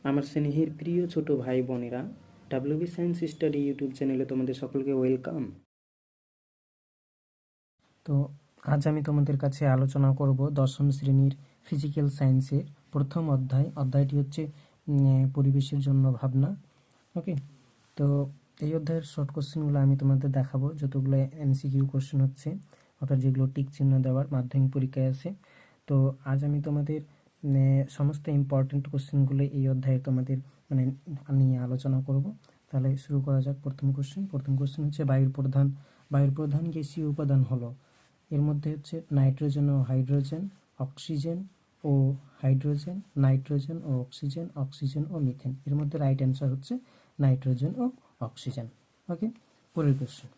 আমার স্নেহের প্রিয় ছোট ভাই বোনেরা, ডাব্লিউবি সায়েন্স স্টাডি ইউটিউব চ্যানেলে তোমাদের সকলকে ওয়েলকাম। তো আজ আমি তোমাদের কাছে আলোচনা করব দশম শ্রেণীর ফিজিক্যাল সায়েন্সের প্রথম অধ্যায়টি হচ্ছে পরিবেশের জন্য ভাবনা। ওকে, তো এই অধ্যায়ের শর্ট কোশ্চেনগুলো আমি তোমাদের দেখাবো, যতগুলো এমসিকিউ কোশ্চেন হচ্ছে, অর্থাৎ যেগুলো টিক চিহ্ন দেওয়ার মাধ্যমিক পরীক্ষায় আছে। তো আজ আমি তোমাদের সমস্ত ইম্পর্টেন্ট কোশ্চেনগুলো এই অধ্যায়ে তোমাদের নিয়ে আলোচনা করব। তাহলে শুরু করা যাক। প্রথম কোশ্চেন হচ্ছে বায়ুর প্রধান গ্যাসীয় উপাদান হলো, এর মধ্যে হচ্ছে নাইট্রোজেন ও হাইড্রোজেন, অক্সিজেন ও হাইড্রোজেন, নাইট্রোজেন ও অক্সিজেন, অক্সিজেন ও মিথেন। এর মধ্যে রাইট অ্যান্সার হচ্ছে নাইট্রোজেন ও অক্সিজেন। ওকে, পরের কোশ্চেন,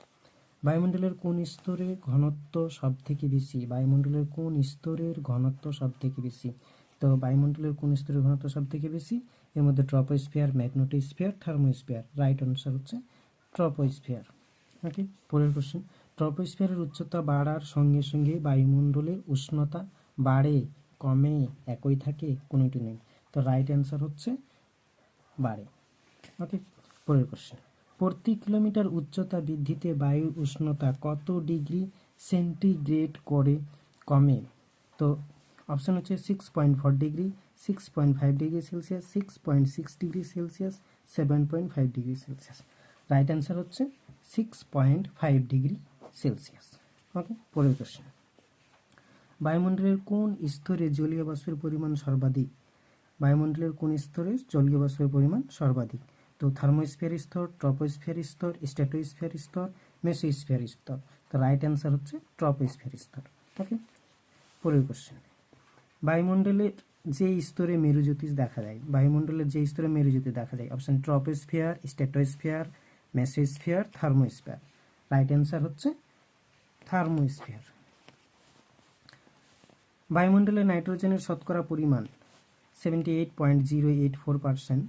বায়ুমণ্ডলের কোন স্তরের ঘনত্ব সব থেকে বেশি? বায়ুমণ্ডলের কোন স্তরের ঘনত্ব সব থেকে বেশি? তো বায়ুমণ্ডলের কোন স্তরের ঘনত্ব সব থেকে বেশি? এর মধ্যে troposphere, magnetosphere, thermosphere. Right answer হচ্ছে ট্রপোস্ফিয়ার। ওকে, পরের কোশ্চেন, ট্রপোস্ফিয়ারের উচ্চতা বাড়ার সঙ্গে সঙ্গে বায়ুমণ্ডলের উষ্ণতা বাড়ে, কমে, একই থাকে, কোনোটি নেই। তো রাইট অ্যান্সার হচ্ছে বাড়ে। ওকে, পরের কোশ্চেন, প্রতি কিলোমিটার উচ্চতা বৃদ্ধিতে বায়ুর উষ্ণতা কত ডিগ্রি সেন্টিগ্রেড করে কমে? তো অপশান হচ্ছে 6.4 degree, 6.5 degree Celsius, 6.6 degree Celsius, 7.5 degree Celsius. Right answer হচ্ছে 6.5 ডিগ্রি সেলসিয়াস। ওকে, পরের কোশ্চেন, বায়ুমণ্ডলের কোন স্তরে জলীয় বাষ্পের পরিমাণ সর্বাধিক? বায়ুমণ্ডলের কোন স্তরে জলীয় বাষ্পের পরিমাণ সর্বাধিক? তো থার্মোস্ফিয়ার স্তর, ট্রপোস্ফিয়ার স্তর, স্ট্র্যাটোস্ফিয়ার স্তর, মেসোস্ফিয়ার স্তর। তো রাইট অ্যান্সার হচ্ছে ট্রপোস্ফিয়ার স্তর। ওকে, পরের কোশ্চেন, বায়ুমণ্ডলের যে স্তরে মেরুজ্যোতিষ দেখা যায়? বায়ুমণ্ডলের যে স্তরে মেরুজ্যোতি দেখা যায়, option troposphere, stratosphere, mesosphere, thermosphere. Right answer হচ্ছে থার্মোস্ফিয়ার। বায়ুমণ্ডলে নাইট্রোজেনের শতকরা পরিমাণ 78.084%,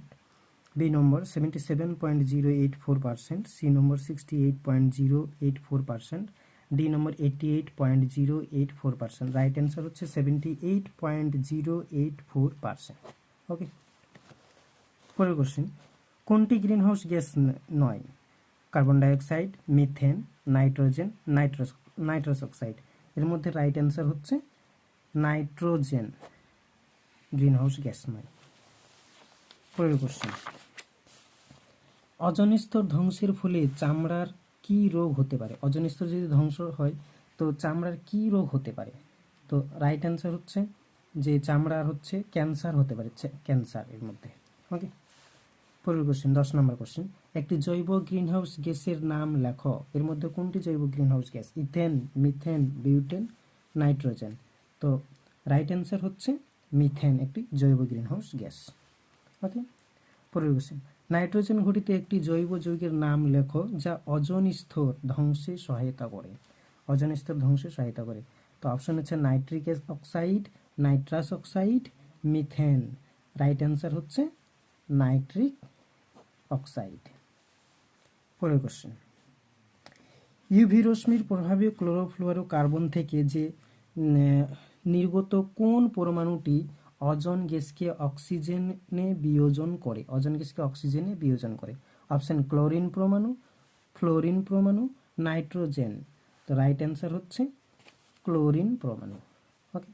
বি নম্বর 77.084%, সি নম্বর 68.084%, ডি নম্বর 88.084%। রাইট অ্যান্সার হচ্ছে 78.084%। ওকে, পরের কোশ্চেন, কোনটি গ্রিনহাউস গ্যাস নয়? Carbon dioxide, methane, nitrogen, nitrous oxide. এর মধ্যে রাইট অ্যান্সার হচ্ছে নাইট্রোজেন গ্রিনহাউস গ্যাস নয়। পরের কোশ্চেন, ওজোন স্তর ধ্বংসের ফলে চামড়ার কি রোগ হতে পারে? ওজোন স্তর যদি ধ্বংস হয় তো চামড়ার কি রোগ হতে পারে? তো রাইট অ্যান্সার হচ্ছে যে চামড়ার হচ্ছে ক্যান্সার হতে পারে, ক্যান্সার এর মধ্যে। ওকে, পরের কোশ্চেন, 10 নম্বর কোশ্চেন, একটি জৈব গ্রিনহাউস গ্যাসের নাম লেখো। এর মধ্যে কোনটি জৈব greenhouse gas? Ethane, methane, butane, nitrogen. তো রাইট অ্যান্সার হচ্ছে মিথেন একটি জৈব গ্রিনহাউস গ্যাস। ওকে, পরের কোশ্চেন, নাইট্রোজেন ঘটিত একটি জৈব যৌগের নাম লেখো যা ওজোন স্তর ধ্বংসে সহায়তা করে। ওজোন স্তর ধ্বংসে সহায়তা করে। তো অপশন হচ্ছে nitric oxide, nitrous oxide, methane. Right answer হচ্ছে নাইট্রিক অক্সাইড। পরের কোশ্চেন, ইউভি রশ্মির প্রভাবে ক্লোরোফ্লোরোকার্বন থেকে যে নির্গত কোন পরমাণুটি ওজোন গ্যাসকে অক্সিজেনে বিয়োজন করে? ওজোন গ্যাসকে অক্সিজেনে বিয়োজন করে। অপশন ক্লোরিন পরমাণু, ফ্লোরিন পরমাণু, নাইট্রোজেন। তো রাইট অ্যান্সার হচ্ছে ক্লোরিন পরমাণু। ওকে,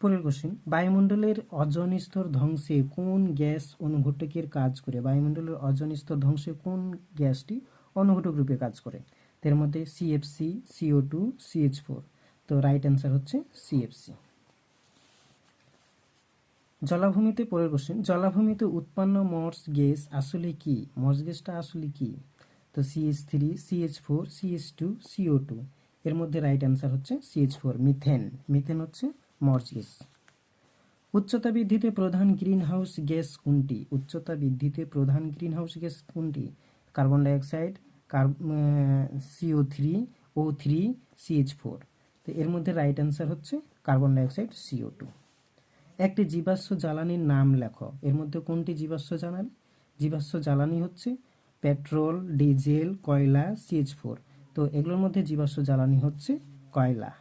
পরের কোশ্চেন, বায়ুমণ্ডলের ওজোন স্তর ধ্বংসে কোন গ্যাস অনুঘটকের কাজ করে? বায়ুমণ্ডলের ওজোন স্তর ধ্বংসে কোন গ্যাসটি অনুঘটক রূপে কাজ করে? এর মধ্যে সিএফসি, CO2, CH4। তো রাইট অ্যান্সার হচ্ছে সিএফসি। জলাভূমিতে, পরের কোশ্চেন, জলাভূমিতে উৎপন্ন মর্স গ্যাস আসলে কি? মর্স গ্যাসটা আসলে কি? তো CH3, CH4, CH2, CO2। এর মধ্যে রাইট অ্যান্সার হচ্ছে CH4, মিথেন। মিথেন হচ্ছে মর্স গ্যাস। উচ্চতা বৃদ্ধিতে প্রধান গ্রিনহাউস গ্যাস কোনটি? উচ্চতা বৃদ্ধিতে প্রধান গ্রিনহাউস গ্যাস কোনটি? Carbon dioxide, CO3, O3, CH4। তো এর মধ্যে রাইট অ্যান্সার হচ্ছে কার্বন ডাইঅক্সাইড, CO2। একটি জীবাশ্ম জ্বালানির নাম লেখো। এর মধ্যে কোনটি জীবাশ্ম জ্বালানি? জীবাশ্ম জ্বালানি হচ্ছে পেট্রোল, ডিজেল, কয়লা, CH4। তো এগুলোর মধ্যে জীবাশ্ম জ্বালানি হচ্ছে কয়লা।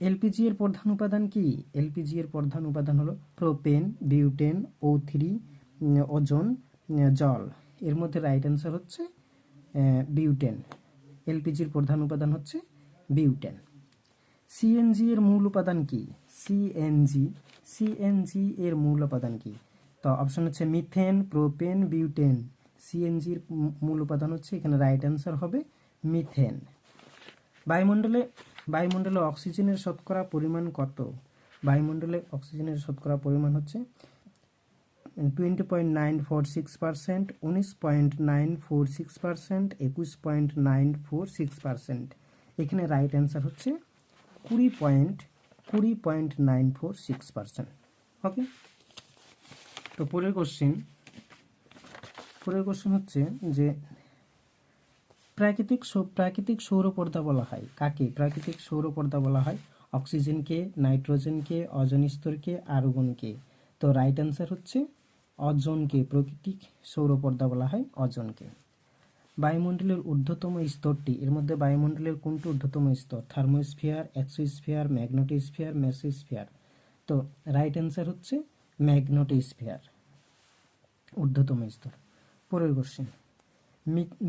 এলপিজি এর প্রধান উপাদান কি? এলপিজি এর প্রধান উপাদান হলো প্রোপেন, বিউটেন, O3, ওজোন, জল। এর মধ্যে রাইট অ্যান্সার হচ্ছে বিউটেন। এলপিজির প্রধান উপাদান হচ্ছে বিউটেন। সিএনজি এর মূল উপাদান কি? সিএনজি এর মূল উপাদান কি? তো অপশন হচ্ছে মিথেন, প্রোপেন, বিউটেন। সিএনজির মূল উপাদান হচ্ছে, এখানে রাইট অ্যান্সার হবে মিথেন। বায়ুমণ্ডলে অক্সিজেনের শতকরা পরিমাণ কত? বায়ুমণ্ডলে অক্সিজেনের শতকরা পরিমাণ হচ্ছে 20.946%, 19.946%, 21.946%। এখানে রাইট অ্যান্সার হচ্ছে 20.946%। ওকে, তো পরের কোশ্চেন হচ্ছে যে প্রাকৃতিক সৌরপর্দা বলা হয় কাকে? প্রাকৃতিক সৌরপর্দা বলা হয় অক্সিজেনকে, নাইট্রোজেনকে, ওজোন স্তরকে, আর্গনকে। তো রাইট অ্যান্সার হচ্ছে ওজোনকে। প্রাকৃতিক সৌরপর্দা বলা হয় ওজোনকে। বায়ুমণ্ডলের ঊর্ধ্বতম স্তরটি, এর মধ্যে বায়ুমণ্ডলের কোনটি ঊর্ধ্বতম স্তর? Thermosphere, exosphere, magnetosphere, mesosphere. তো রাইট অ্যান্সার হচ্ছে ম্যাগনেটোস্ফিয়ার, ঊর্ধ্বতম স্তর। পরের কোশ্চেন,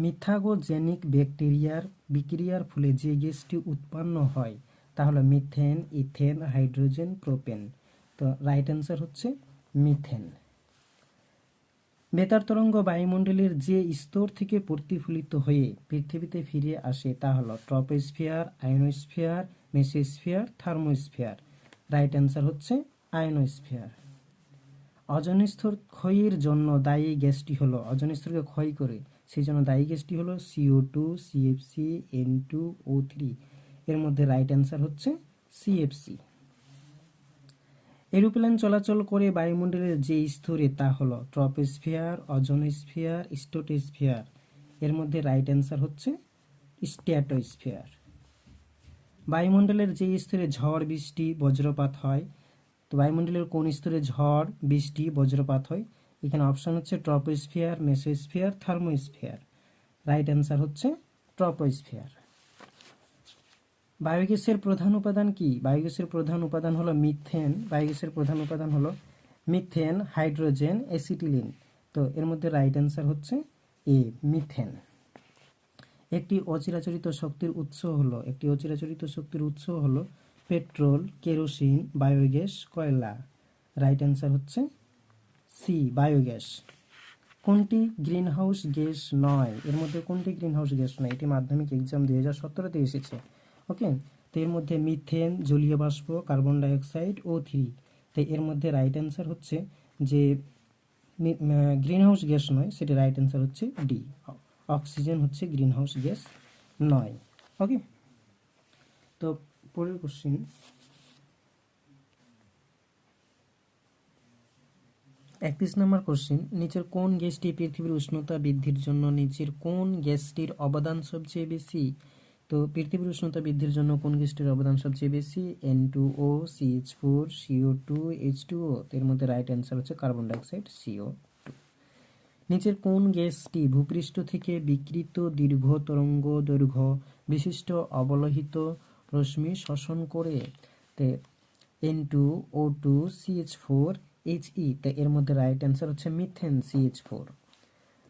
মিথাগোজেনিক ব্যাকটেরিয়ার বিক্রিয়ার ফলে যে গ্যাসটি উৎপন্ন হয় তা হলো মিথেন, ইথেন, হাইড্রোজেন, প্রোপেন। তো রাইট অ্যান্সার হচ্ছে মিথেন। বেতার তরঙ্গ বায়ুমণ্ডলের যে স্তর থেকে প্রতিফলিত হয়ে পৃথিবীতে ফিরে আসে তা হলো troposphere, ionosphere, mesosphere, thermosphere. Right answer হচ্ছে আয়নোস্ফিয়ার। ওজোন স্তর ক্ষয়ের জন্য দায়ী গ্যাসটি হলো, ওজোন স্তরকে ক্ষয় করে সেই জন্য দায়ী গ্যাসটি হলো CO2, CFC, N2, O3। এর মধ্যে রাইট অ্যান্সার হচ্ছে CFC। এরোপ্লেন চলাচল করে বায়ুমণ্ডলের যে স্তরে তা হলো ট্রপোস্ফিয়ার, ওজোনোস্ফিয়ার, স্ট্র্যাটোস্ফিয়ার। এর মধ্যে রাইট অ্যান্সার হচ্ছে স্ট্র্যাটোস্ফিয়ার। বায়ুমণ্ডলের যে স্তরে ঝড় বৃষ্টি বজ্রপাত হয়, তো বায়ুমণ্ডলের কোন স্তরে ঝড় বৃষ্টি বজ্রপাত হয়? এখানে অপশন হচ্ছে troposphere, mesosphere, thermosphere. Right answer হচ্ছে ট্রপোস্ফিয়ার। বায়োগ্যাসের প্রধান উপাদান কি? বায়োগ্যাসের প্রধান উপাদান হলো মিথেন। বায়োগ্যাসের প্রধান উপাদান হলো মিথেন, হাইড্রোজেন, অ্যাসিটিলিন। তো এর মধ্যে রাইট অ্যান্সার হচ্ছে এ, মিথেন। একটি অচিরাচরিত শক্তির উৎস হলো পেট্রোল, কেরোসিন, বায়োগ্যাস, কয়লা। রাইট অ্যান্সার হচ্ছে সি, বায়োগ্যাস। কোনটি গ্রিনহাউস গ্যাস নয়? এর মধ্যে কোনটি গ্রিনহাউস গ্যাস নয়? এটি মাধ্যমিক এক্সাম 2017-তে এসেছে। ওকে, তো এর মধ্যে মিথেন, জলীয় বাষ্প, কার্বন ডাইঅক্সাইড, O3। তো এর মধ্যে রাইট অ্যান্সার হচ্ছে যে গ্রিনহাউস গ্যাস নয়, সেটি রাইট অ্যান্সার হচ্ছে ডি, অক্সিজেন হচ্ছে গ্রিনহাউস গ্যাস নয়। ওকে, তো পরের কোশ্চিন, একত্রিশ নম্বর কোশ্চিন, নিচের কোন গ্যাসটি পৃথিবীর উষ্ণতা বৃদ্ধির জন্য নিচের কোন গ্যাসটির অবদান সবচেয়ে বেশি? তো পৃথিবীর উষ্ণতা বৃদ্ধির জন্য কোন গ্যাসটির অবদান সবচেয়ে বেশি? N2O, CH4, CO2, H2O। এর মধ্যে রাইট অ্যান্সার হচ্ছে কার্বন ডাইঅক্সাইড, CO2। নিচের কোন গ্যাসটি ভূপৃষ্ঠ থেকে বিকিরিত দীর্ঘ তরঙ্গ দৈর্ঘ্য বিশিষ্ট অবলোহিত রশ্মি শোষণ করে? তে N2O2, CH4, HE। তে এর মধ্যে রাইট অ্যান্সার হচ্ছে মিথেন, CH4।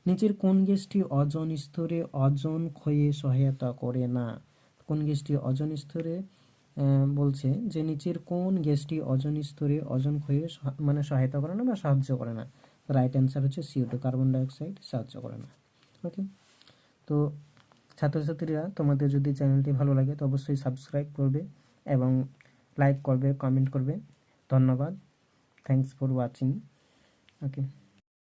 নিচের কোন গ্যাসটি ওজোন স্তরে ওজোন ক্ষয়ে সহায়তা করে না? কোন গ্যাসটি ওজোন স্তরে বলছে যে নিচের কোন গ্যাসটি ওজোন স্তরে ওজোন ক্ষয়ে মানে সহায়তা করে না বা সাহায্য করে না? রাইট অ্যান্সার হচ্ছে CO2, কার্বন ডাইঅক্সাইড সাহায্য করে না। ওকে, তো ছাত্রছাত্রীরা, তোমাদের যদি চ্যানেলটি ভালো লাগে তো অবশ্যই সাবস্ক্রাইব করবে এবং লাইক করবে, কমেন্ট করবে। ধন্যবাদ। Thanks for watching. ওকে।